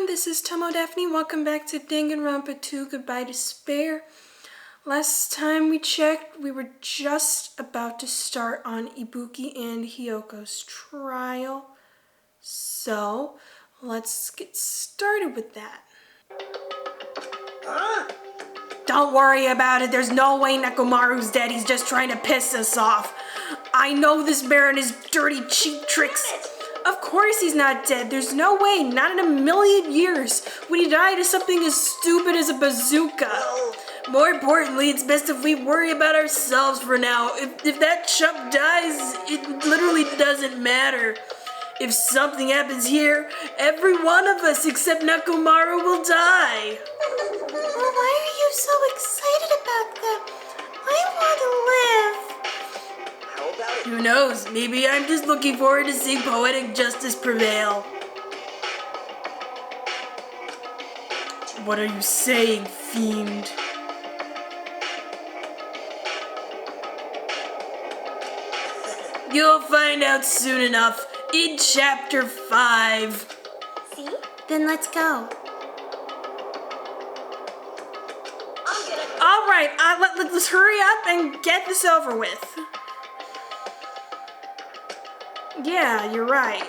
everyone, this is Tomo Daphne. Welcome back to Danganronpa 2 Goodbye Despair. Last time we checked, we were just about to start on Ibuki and Hiyoko's trial. So, let's get started with that. Don't worry about it. There's no way Nekomaru's dead. He's just trying to piss us off. I know this bear and his dirty cheap tricks. Of course he's not dead. There's no way, not in a million years, would he die to something as stupid as a bazooka. More importantly, it's best if we worry about ourselves for now. If that chump dies, it literally doesn't matter. If something happens here, every one of us except Nekomaru will die. Well, why are you so excited about them? I want to live. Who knows? Maybe I'm just looking forward to seeing poetic justice prevail. What are you saying, fiend? You'll find out soon enough in Chapter 5. See? Then let's go. Alright, let's hurry up and get this over with. Yeah, you're right.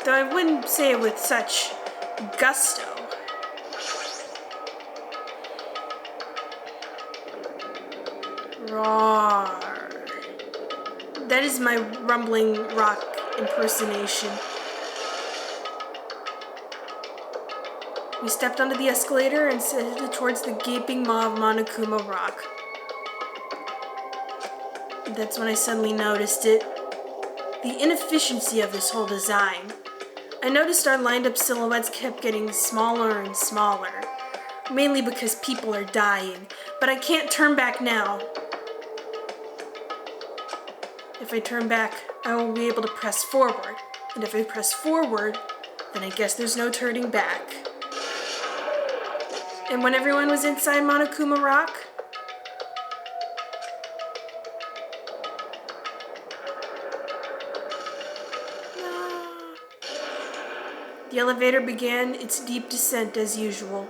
Though I wouldn't say it with such gusto. Roar. That is my rumbling rock impersonation. We stepped onto the escalator and headed towards the gaping maw of Monokuma rock. That's when I suddenly noticed it. The inefficiency of this whole design. I noticed our lined up silhouettes kept getting smaller and smaller, mainly because people are dying, but I can't turn back now. If I turn back, I won't be able to press forward, and if I press forward, then I guess there's no turning back. And when everyone was inside Monokuma Rock, the elevator began its deep descent as usual.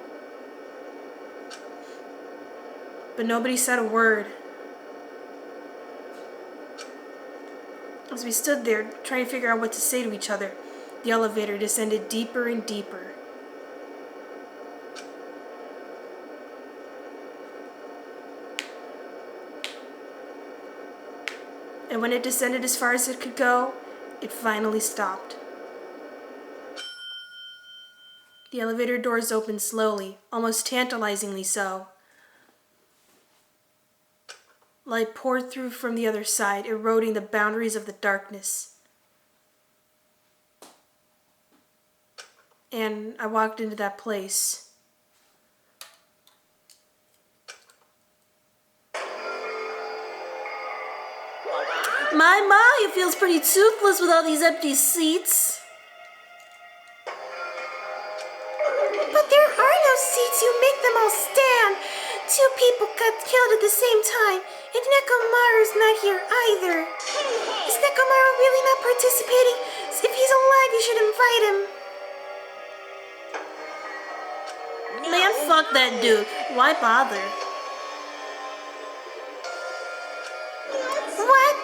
But nobody said a word. As we stood there, trying to figure out what to say to each other, the elevator descended deeper and deeper. And when it descended as far as it could go, it finally stopped. The elevator doors opened slowly, almost tantalizingly so. Light poured through from the other side, eroding the boundaries of the darkness. And I walked into that place. My, it feels pretty toothless with all these empty seats. But there are no seats, you make them all stand. 2 people got killed at the same time, and Nekomaru's not here either. Is Nekomaru really not participating? If he's alive, you should invite him. Man, fuck that dude. Why bother? What?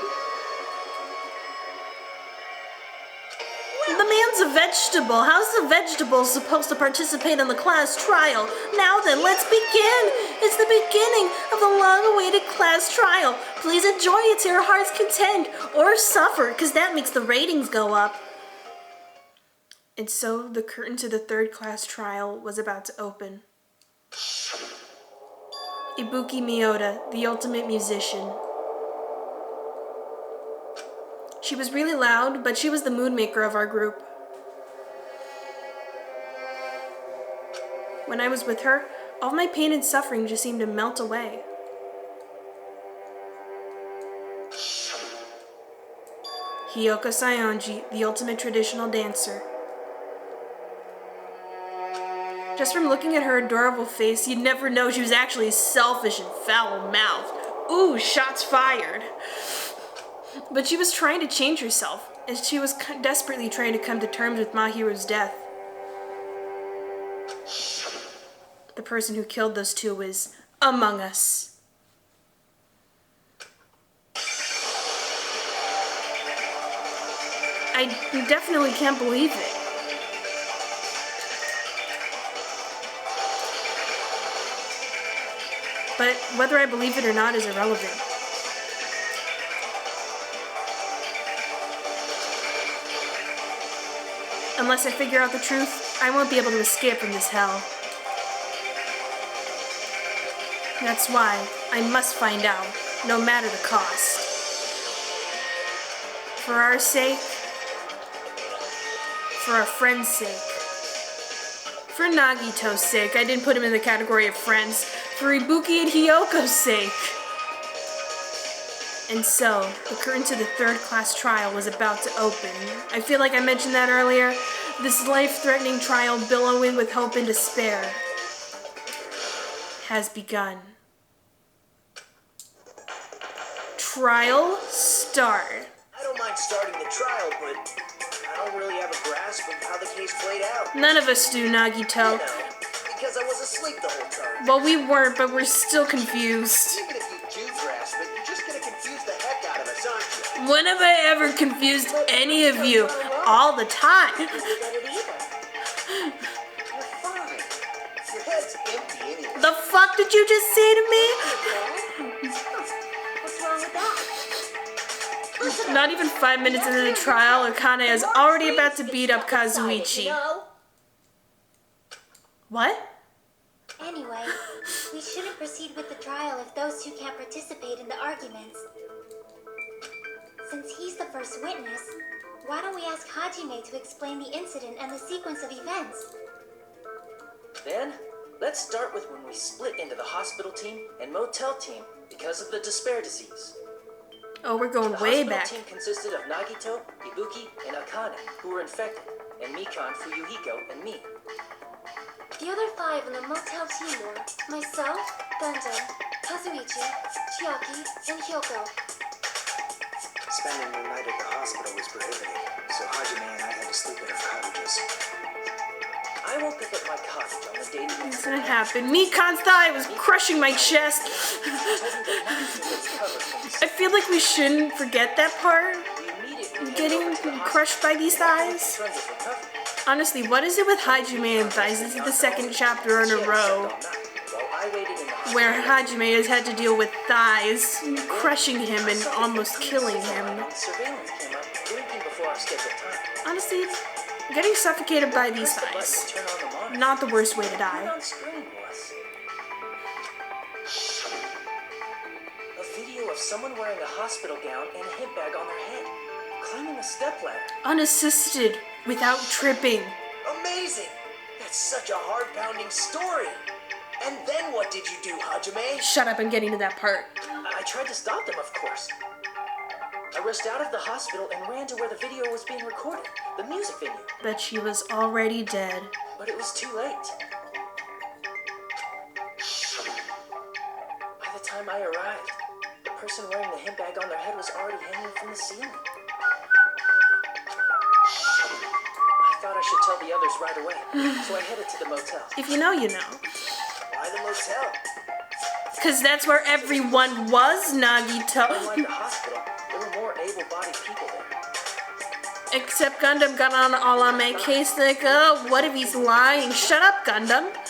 The man's a vegetable. How's the vegetable supposed to participate in the class trial? Now then, let's begin. It's the beginning of the long-awaited class trial. Please enjoy it to your heart's content, or suffer, because that makes the ratings go up. And so the curtain to the 3rd class trial was about to open. Ibuki Miyota, the ultimate musician. She was really loud, but she was the mood maker of our group. When I was with her, all my pain and suffering just seemed to melt away. Hiyoko Sayonji, the ultimate traditional dancer. Just from looking at her adorable face, you'd never know she was actually selfish and foul-mouthed. Ooh, shots fired. But she was trying to change herself, as she was desperately trying to come to terms with Mahiru's death. the person who killed those two is among us. I definitely can't believe it. But whether I believe it or not is irrelevant. Unless I figure out the truth, I won't be able to escape from this hell. That's why I must find out, no matter the cost. For our sake, for our friend's sake, for Nagito's sake, I didn't put him in the category of friends, for Ibuki and Hiyoko's sake. And so, the curtain to the third-class trial was about to open. I feel like I mentioned that earlier. This life-threatening trial, billowing with hope and despair, has begun. Trial start. I don't mind starting the trial, but I don't really have a grasp of how the case played out. None of us do, Nagito. Because I was asleep the whole time. Well, we weren't, but we're still confused. Even if you do grasp it, you're just gonna confuse the heck out of us, aren't you? When have I ever confused any of you? All the time. You're fine. Your head's empty anyway. The fuck did you just say to me? What's wrong with that? Not even 5 minutes into the trial, Akane is already about to beat up Kazuichi. What? Anyway, we shouldn't proceed with the trial if those two can't participate in the arguments. Since he's the first witness, why don't we ask Hajime to explain the incident and the sequence of events? Then, let's start with when we split into the hospital team and motel team because of the despair disease. Oh, we're going The way hospital back. team consisted of Nagito, Ibuki, and Akane, who were infected, and Mikan, Fuyuhiko, and me. The other 5 on the motel team were myself, Gundam, Kazuichi, Chiaki, and Hiyoko. Spending the night at the hospital was prohibited, so Hajime and I had to sleep at our cottages. I woke up at my cottage on the day the This didn't happen. Mikan's thigh was crushing my chest. told me that Nagito gets covered from I feel like we shouldn't forget that part. We immediately Getting crushed by these thighs. friends with recovery. Honestly, what is it with Hajime and thighs? This is the second chapter in a row While I waited in the hospital, where Hajime has had to deal with thighs crushing him and almost killing him. surveillance came up blinking before our scheduled time. Honestly, getting suffocated by these Press the button thighs, to turn on the monitor. not the worst way to Right die. on screen was a video of someone wearing a hospital gown and a hip bag on their head, climbing a stepladder. Unassisted, without tripping. Amazing! That's such a heart-pounding story. And then what did you do, Hajime? Shut up, I'm getting to that part. I tried to stop them, of course. I rushed out of the hospital and ran to where the video was being recorded, the music venue. But she was already dead. But it was too late. By the time I arrived, the person wearing the hip bag on their head was already hanging from the ceiling. I thought I should tell the others right away, so I headed to the motel. If you know, you know. Why the motel? Cause that's where everyone was, Nagito. Unlike the hospital, there were more able-bodied people there. Except Gundam got on all on my case like, oh, what if he's lying? Shut up, Gundam. But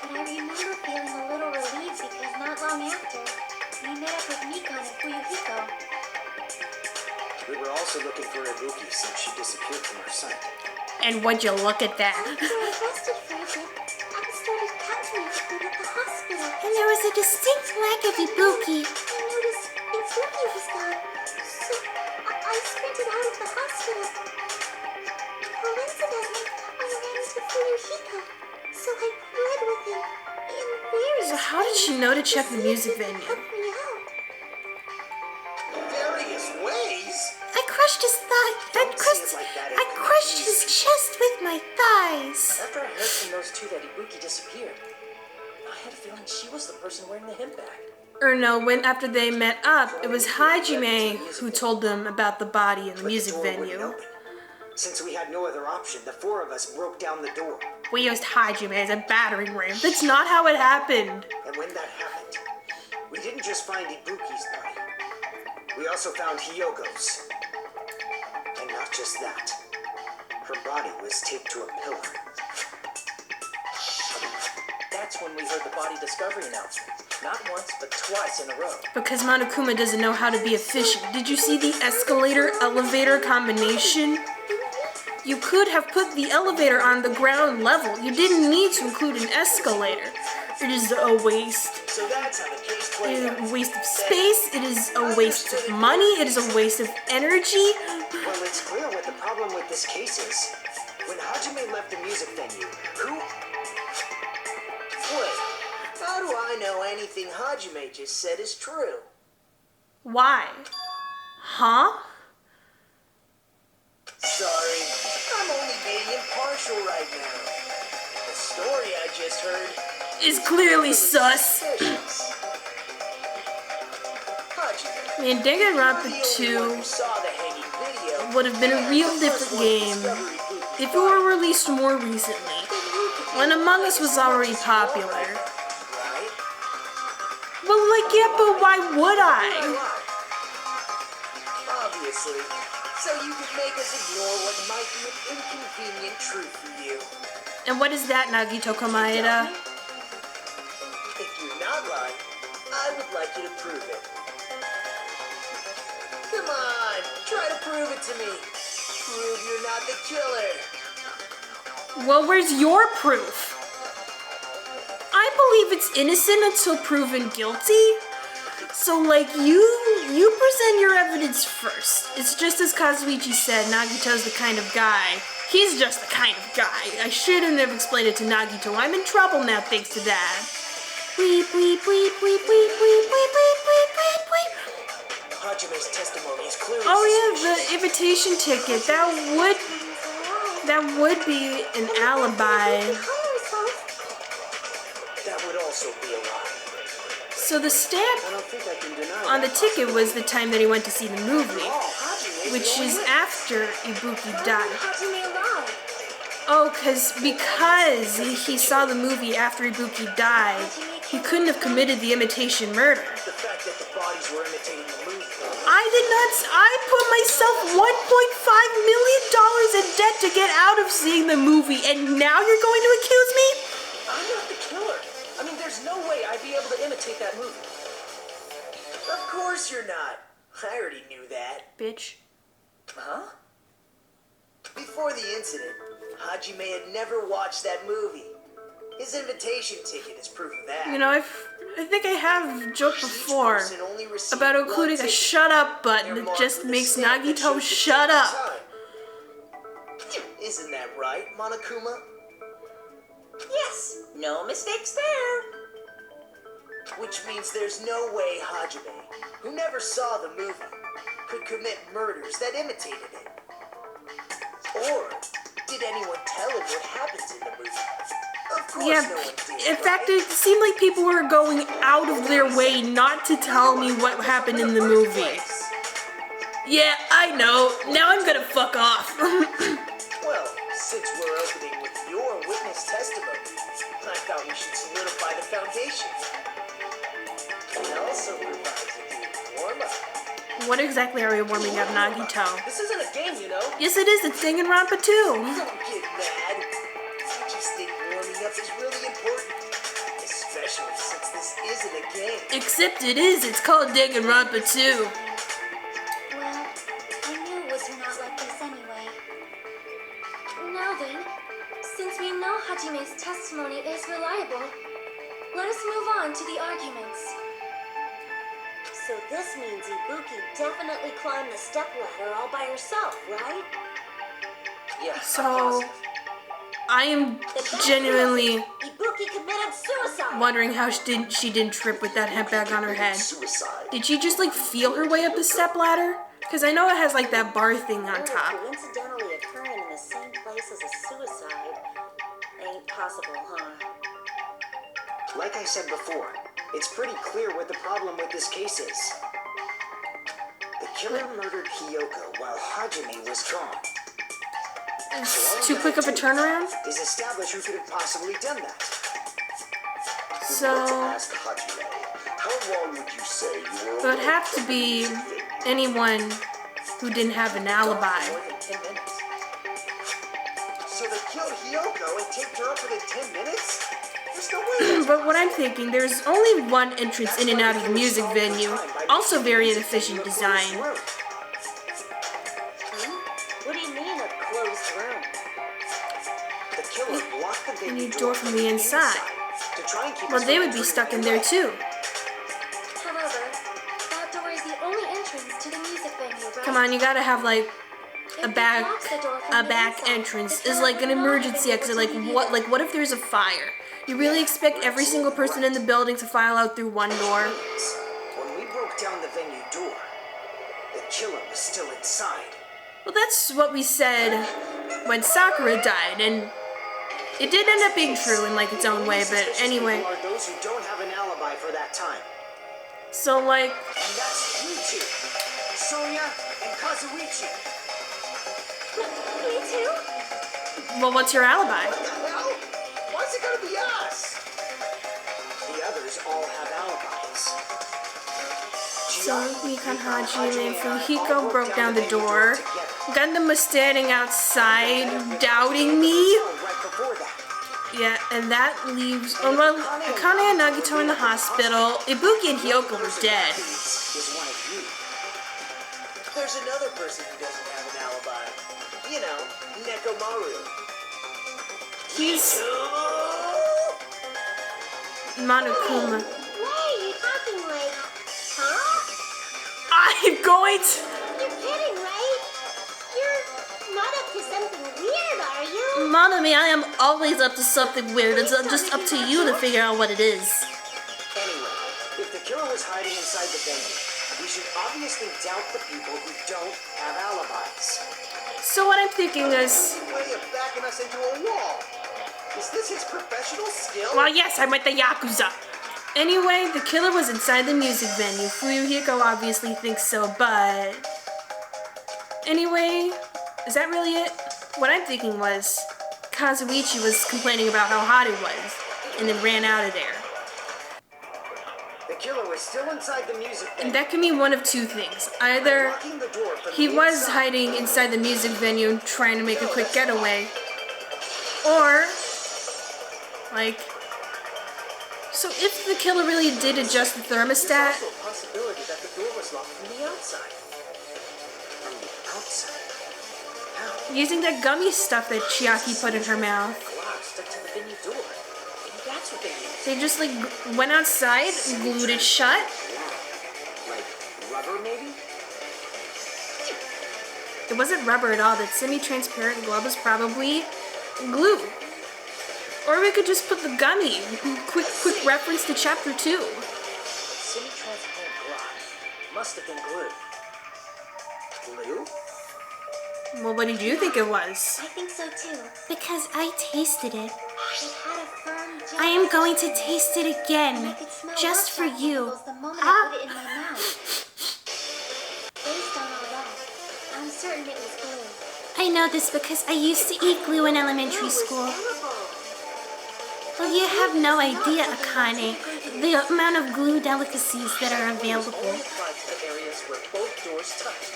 I remember feeling a little relieved because not long after, we met up with Mikan and Fuyuhiko. We were also looking for Ibuki since she disappeared from our sight. And would you look at that? They were arrested for a bit and started counseling her at the hospital. And there was a distinct lack of Ibuki. I noticed Ibuki was gone, so I sprinted out of the hospital. Coincidentally, I ran into Fuyuhiko, so I fled with him in various So how did she know to check the music venue? help me out. Various ways? I crushed his thigh. I crushed his chest with my thighs. After I heard from those two that Ibuki disappeared, I had a feeling she was the person wearing the hip bag. Or no, when after they met up, it was Hajime who told them about the body in the music venue. Since we had no other option, the four of us broke down the door. We used Hajime as a battering ram. That's not how it happened. And when that happened, we didn't just find Ibuki's body. We also found Hiyoko's. And not just that. Her body was taped to a pillar. That's when we heard the body discovery announcement. Not once, but twice in a row. Because Monokuma doesn't know how to be efficient. Did you see the escalator-elevator combination? You could have put the elevator on the ground level. You didn't need to include an escalator. It is a waste. So that's how the case It played is out. a waste of space. It is a waste of money. It is a waste of energy. Well, it's clear what the problem with this case is. When Hajime left the music venue, who... Wait, how do I know anything Hajime just said is true? Why? Huh? Sorry, I'm only being impartial right now. The story I just heard Is clearly sus. suspicious. Hajime, Man, you're Danganronpa the only 2 one who saw the hanging video. would have been a and real the first different one to game discover Ibuki's if it were released more recently, when Among Us was already popular. Right? Well, like, yeah, but why would I? Obviously. So you could make us ignore what might be an inconvenient truth for you. And what is that, Nagito Komaeda? If you're not lying, I would like you to prove it. Come on, try to prove it to me. Prove you're not the killer. Well, where's your proof? I believe it's innocent until proven guilty. So, like, you present your evidence first. It's just as Kazuichi said, Nagito's the kind of guy. He's just the kind of guy. I shouldn't have explained it to Nagito. I'm in trouble now thanks to that. Weep, weep, weep, weep, weep, weep, weep, weep, weep, weep, weep. Hajime's testimony is clearly Oh yeah, suspicious. the invitation ticket. That would be an alibi. That would also be a lie. So the stamp I don't think I can deny on the that. ticket was the time that he went to see the movie, Hajime which the is only after Ibuki died. Hajime alive? Oh, because he saw the movie after Ibuki died, he couldn't have committed the imitation murder. The fact that the bodies were imitating the movie. I put myself $1.5 million in debt to get out of seeing the movie, and now you're going to accuse me? I'm not the killer. I mean, there's no way I'd be able to imitate that movie. Of course you're not. I already knew that. Bitch. Huh? Before the incident, Hajime had never watched that movie. His invitation ticket is proof of that. You know, I think I have joked before Each person only received about one including a ticket. shut up button They're that marked just with a makes stamp that Nagito shows the shut ticket up. time. Isn't that right, Monokuma? Yes, no mistakes there. Which means there's no way Hajime, who never saw the movie, could commit murders that imitated it. Or did anyone tell him what happens in the movie? Of course Yeah, no one did, in fact, right? it seemed like people were going out of their way not to tell me what happened in the movie. Yeah, I know. Now I'm gonna fuck off. Well, since we're opening with your witness testimony, I thought we should solidify the foundation. And also provide a good warm-up. What exactly are we warming up, Nagito? This isn't a game, you know. Yes, it is. It's Danganronpa 2. Don't get mad. I just think warming up is really important. Especially since this isn't a game. Except it is. It's called Danganronpa 2. Well, I knew it was not like this anyway. Now then, since we know Hajime's testimony is reliable, let us move on to the arguments. So this means Ibuki definitely climbed the stepladder all by herself, right? Yeah. I'm So, positive. I am The best genuinely proof is Ibuki committed suicide. wondering how she didn't trip with that hemp bag on her head. Suicide. Did she just like feel her way up the stepladder? Because I know it has like that bar thing on Murder top. coincidentally occurring in the same place as a suicide ain't possible, huh? Like I said before, it's pretty clear what the problem with this case is. The killer murdered Hiyoko while Hajime was gone. It's too quick of a turnaround. Is establish who could have possibly done that. So Ask Hajime, how long would you say you were it would have to be anyone who didn't have an alibi. More than 10 minutes. So they killed Hiyoko and taped her up within 10 minutes? There's no way. But what I'm thinking, there's only one entrance in and out of the music venue. Also very inefficient design. What do you mean, a closed room? The killer blocked the You venue need door from the inside. to try and keep Well, us they from would be turning stuck in it there away. too. However, that door is the only entrance to the music venue, right? Come on, you gotta have like If a we back lock the door from the inside, entrance the is killer like an will not emergency have been exit. able Like to what if there's a fire? You really expect every single person in the building to file out through one door? When we broke down the venue door, the killer was still inside. Well, that's what we said when Sakura died, and it did end up being true in like its own way. But Suspicious anyway, people are those who don't have an alibi for that time. so like, And that's you two, Sonya and Kazuichi. Me too? well, what's your alibi? What the hell? Why's it gonna be us? The others all have alibis. So Ibuki and Hajime and Hiyoko broke down the door. Gundam was standing outside, doubting me. Right before that. Yeah, and that leaves. Oh well, Akane and Nagito are in the hospital. Ibuki and Hiyoko were dead. Is one of you. There's another person who doesn't have an alibi. You know, Nekomaru. He's Monokuma. Why are you talking like, huh? I'm going to. You're kidding, right? You're not up to something weird, are you? Monami, I am always up to something weird. It's just up to you to figure out what it is. Anyway, if the killer was hiding inside the venue, we should obviously doubt the people who don't have alibis. So what I'm thinking is, Way of backing us into a wall. Is this his professional skill? well, yes, I'm with the Yakuza. Anyway, the killer was inside the music venue. Fuyuhiko obviously thinks so, but anyway, is that really it? What I'm thinking was Kazuichi was complaining about how hot it was and then ran out of there. The killer was still inside the music venue. And that can mean one of two things. Either Locking the door from he the was inside. hiding inside the music venue trying to make a quick getaway, or like, so if the killer really did adjust the There's thermostat, also a possibility that the door was locked from the outside. From the outside. How? using that gummy stuff that Chiaki put in her mouth. Glob stuck to the venue door. Maybe that's what they used. They just like went outside, glued it shut. Like rubber, maybe? It wasn't rubber at all. That semi-transparent glove was probably glue. Or we could just put the gummy. Quick reference to chapter 2. Semi-transparent glob. Must have been glue. Glue? Well, what did you think it was? I think so too. Because I tasted it. It had a firm gel. I am going to taste it and again, I could smell just for workshop you. chemicals the moment I put it in my mouth. Based on all that, I'm certain it was glue. I know this because I used to eat glue in elementary school. Well, you have no idea, Akane, the amount of glue delicacies that are available. Only applied to the areas where both doors touched.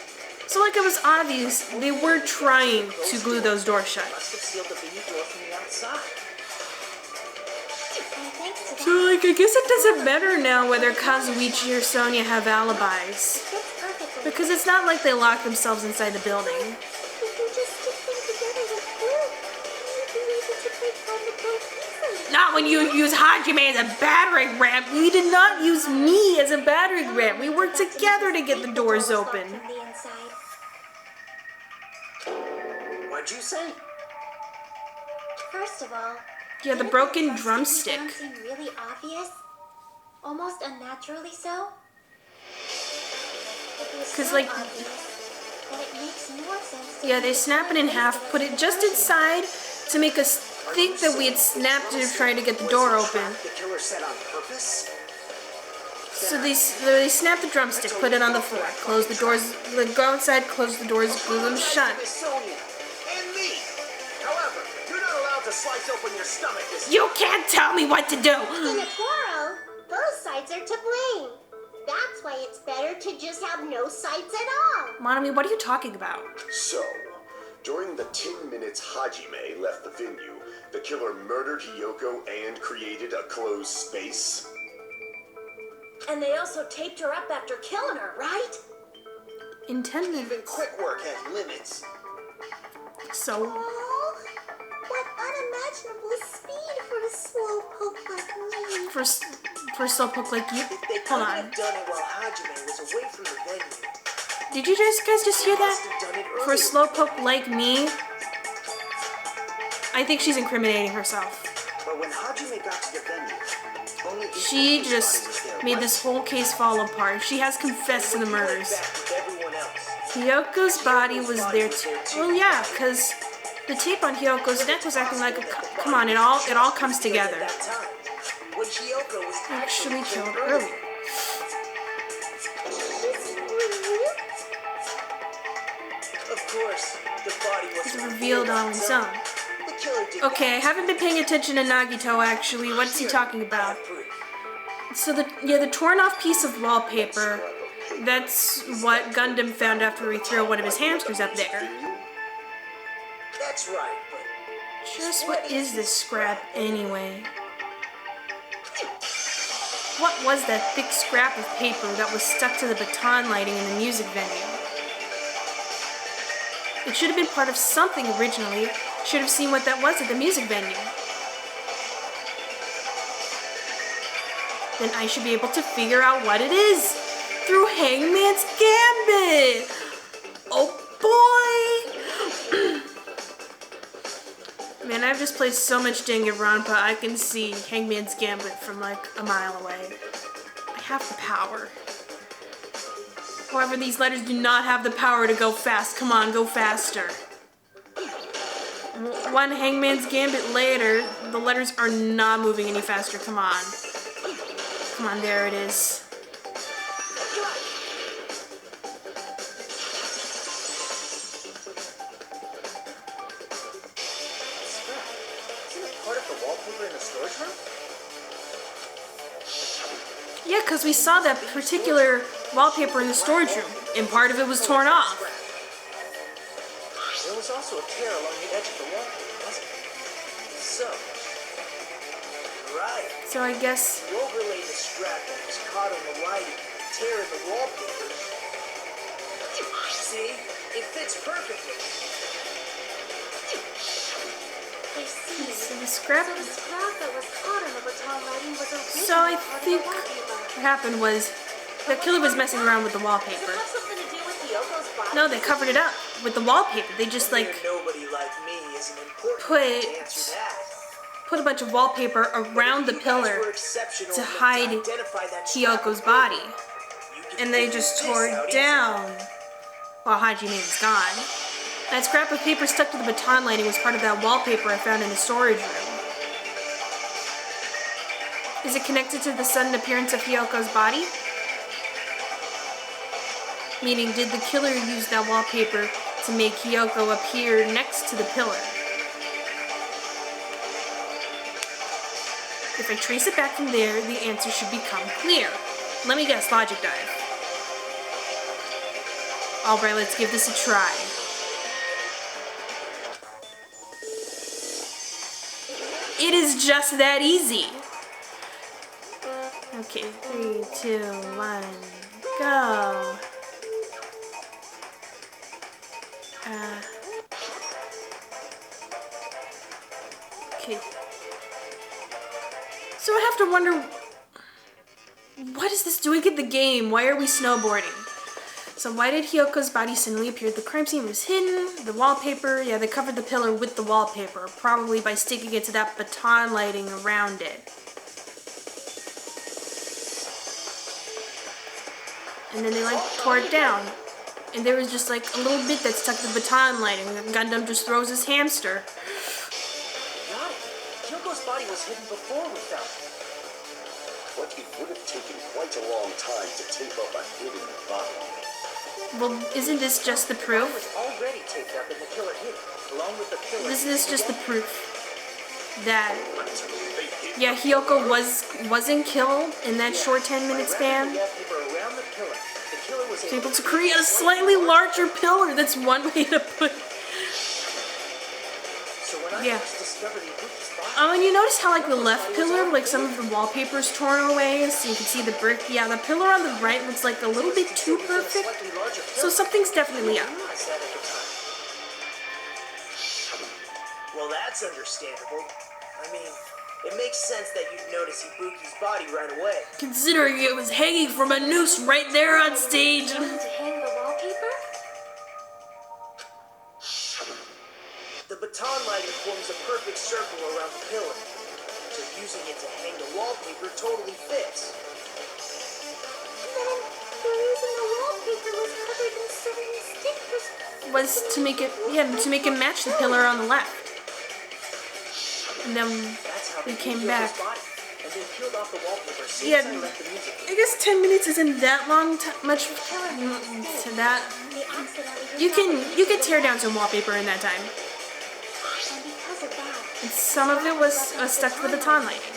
So like it was obvious, they were trying to glue those doors shut. Must have sealed the venue door from the outside. And thanks to that, So like I guess it doesn't matter now whether Kazuichi or Sonya have alibis. fits perfectly. Because it's not like they locked themselves inside the building. We can just stick things together with glue. We'll be able to break down the door easily. Not when you use Hajime as a battering ram. We did not use me as a battering ram. We worked together to get the doors open. From the inside. What'd you say? First of all, Yeah, the didn't broken first drumstick. sound seem really obvious? Almost unnaturally so? It was 'Cause, so like- obvious that it makes more sense to Yeah, they put snap it in half, put it just inside to make us think that we had snapped it trying to get the door open. The killer set on purpose? So they snap the drumstick, put it on the floor, close the doors, go outside, close the doors, glue them shut. Miss Sonya and me. to slice open your stomach this You can't tell me what to do! Inagoro, those sides are to blame. That's why it's better to just have no sides at all. Monami, what are you talking about? So, during the 10 minutes Hajime left the venue, the killer murdered Hiyoko and created a closed space? And they also taped her up after killing her, right? In 10 Even minutes. quick work has limits. So, Oh, what unimaginable speed for a slowpoke like me. for Slowpoke like you. They Hold couldn't on. have done it while Hajime was away from the venue. Did you guys just hear They must that? have done it For earlier. Slowpoke like me, I think she's incriminating herself. But when Hajime got to the venue, only She Ibuki's just body was there, made right? this whole case fall apart. She has confessed to the When you went murders. back with everyone else, Hyoko's body was there too. Well, yeah, because the tape on Hyoko's neck was acting like a. Come on, it all comes together. at that time, when Hiyoko was Actually killed earlier. earlier. Of course, the body was It's revealed on its own. The killer did Okay, I that. haven't been paying attention to Nagito actually. What's he talking I about? have proof. So the torn off piece of wallpaper. That's what Gundam found after he threw one of his hamsters up there. That's right, but Just what is this scrap anyway? What was that thick scrap of paper that was stuck to the baton lighting in the music venue? It should have been part of something originally. Should have seen what that was at the music venue. Then I should be able to figure out what it is through Hangman's Gambit. Oh boy! Man, I've just played so much Danganronpa, I can see Hangman's Gambit from like a mile away. I have the power. However, these letters do not have the power to go fast. Come on, go faster. One Hangman's Gambit later, the letters are not moving any faster. Come on. Come on, there it is. isn't it part of the wallpaper in the storage room? Yeah, because we saw that particular wallpaper in the storage room, and part of it was torn off. There was also a tear along the edge of the wallpaper, wasn't there? So, right. So I guess, You overlay the strap that was caught on the lighting, tear in the wallpaper. See? It fits perfectly. I see. so the scrap. So the scrap that was caught on the baton lighting was originally So I part think of the wallpaper. what happened was the killer was messing around with the Does it wallpaper. have something to do with Hyoko's body? No, they covered it up with the wallpaper. They just like Nobody like me is an important Put- to answer that. put a bunch of wallpaper around the You guys pillar were exceptional to enough hide identify that strap Hyoko's as body. You can And they figure just this tore out it easily. down while Hajime was gone. That scrap of paper stuck to the baton lighting was part of that wallpaper I found in the storage room. Is it connected to the sudden appearance of Hyoko's body? Meaning, did the killer use that wallpaper to make Hiyoko appear next to the pillar? If I trace it back from there, the answer should become clear. Let me guess, logic dive. Alright, let's give this a try. It is just that easy. Okay, 3, 2, 1, go. Okay. So I have to wonder, what is this doing in the game? Why are we snowboarding? So why did Hyoko's body suddenly appear? The crime scene was hidden, the wallpaper, yeah, they covered the pillar with the wallpaper, probably by sticking it to that baton lighting around it. And then they like tore it down. And there was just like a little bit that stuck to the baton lighting. Gundam just throws his hamster. Got it. Hyoko's body was hidden before we found it. But it would have taken quite a long time to tape up a hidden body. Well, isn't this just the It proof? was already taped up and the killer hid it, along with the pillar. Isn't this just the proof? that, yeah, Hiyoko wasn't killed in that short 10-minute span. She's able to create a slightly larger pillar. That's one way to put it. Yeah. Oh, and you notice how, like, the left pillar, like, some of the wallpaper's torn away, so you can see the brick. Yeah, the pillar on the right looks like a little bit too perfect. So something's definitely up. Well, that's understandable. I mean, it makes sense that you'd notice Ibuki's body right away. Considering it was hanging from a noose right there on stage. To hang the wallpaper? The baton lighting forms a perfect circle around the pillar, so using it to hang the wallpaper totally fits. Then the reason the wallpaper was covered in so many stickers Was to make it, yeah, to make it match the pillar on the left. And then we came back. Yeah, I guess 10 minutes isn't that long, much to that. You can tear down some wallpaper in that time. and because of that, And some of it was stuck to the baton lighting.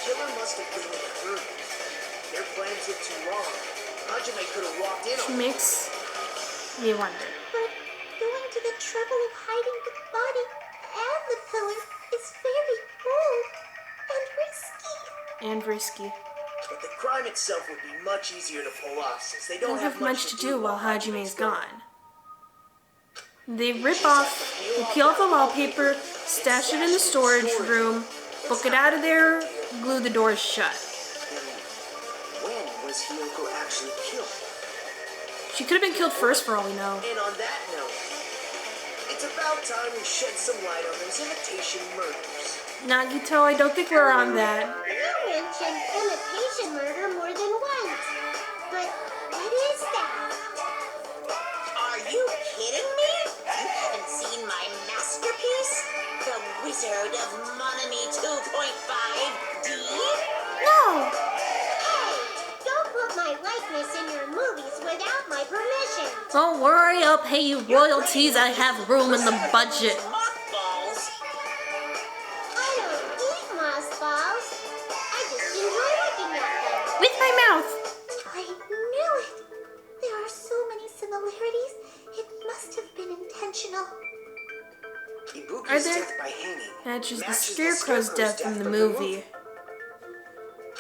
Killer must have been in a hurry. Their plan took too long. Hajime could have walked in Which on makes me wonder. but going to the trouble of hiding the body and the pillar is very bold and risky. But the crime itself would be much easier to pull off since they Don't have much to do while Hajime is gone. They rip off, they peel off the wallpaper, stash it in the storage room, book it out of there, glue the doors shut. When was Hiyoko actually killed? She could have been killed first for all we know. And on that note, it's about time we shed some light on those imitation murders. Nagito, I don't think we're on that. You mentioned imitation murder more than once. But what is that? Are you kidding me? You haven't seen my masterpiece? The Wizard of Monami 2.5D? No! Hey, don't put my likeness in your movies without my permission. Don't worry, I'll pay you royalties. I have room in the budget. Mothballs? I don't eat mothballs. I just enjoy looking at them. With my mouth. I knew it. There are so many similarities. It must have been intentional. Ibuki's Are there- death by hanging Matches the matches Scarecrow's death from the movie.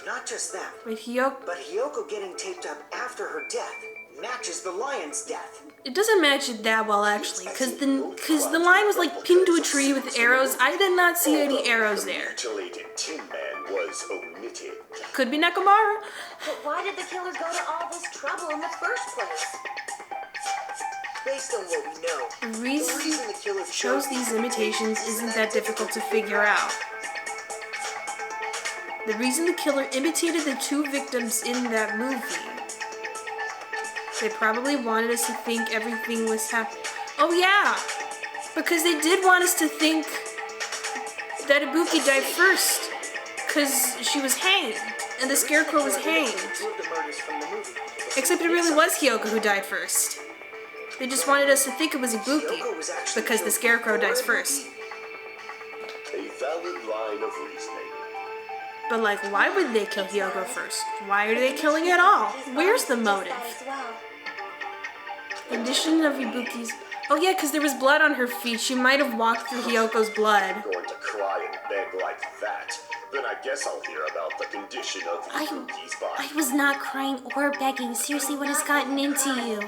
Not just that, With Hiyoko, but Hiyoko getting taped up after her death matches the lion's death. it doesn't match it that well actually, because the line was like pinned to a tree with arrows. I did not see any arrows The there. mutilated Tin Man was omitted. Could be Nekomaru. But why did the killer go to all this trouble in the first place? Based on what we know, The the reason reason the killer shows these imitations isn't that difficult to figure out. The reason the killer imitated the two victims in that movie, they probably wanted us to think everything was happening. Oh yeah, because they did want us to think that Ibuki died first, because she was hanged, and the Scarecrow was hanged. two of the murders from the movie. Except it really was Hiyoko who died first. They just wanted us to think it was Ibuki, because the Scarecrow dies first. A valid line of reasoning. But like, why would they kill Hiyoko first? Why are they killing at all? Where's the motive? As well. Condition of Ibuki's... Oh yeah, because there was blood on her feet. She might have walked through Hiyoko's blood. Going to cry and beg like that, then I guess I'll hear about the condition of Ibuki's body. I was not crying or begging. Seriously, what has gotten into you?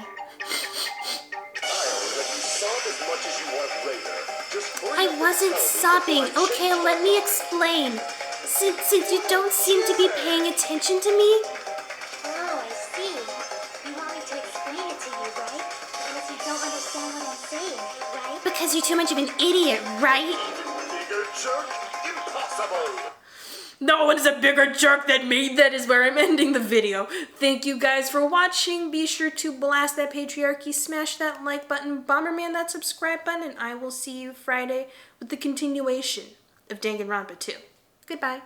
I'll let you sob as much as you want later. Just hurry I up and wasn't tell me sobbing. before I Okay, let me explain. Since you don't seem to be paying attention to me, Oh, I see. You want me to explain it to you, right? Unless you don't understand what I'm saying, right? because you're too much of an idiot, right? Bigger jerk? Impossible! No one is a bigger jerk than me. That is where I'm ending the video. Thank you guys for watching. Be sure to blast that patriarchy, smash that like button, Bomberman that subscribe button, and I will see you Friday with the continuation of Danganronpa 2. Goodbye.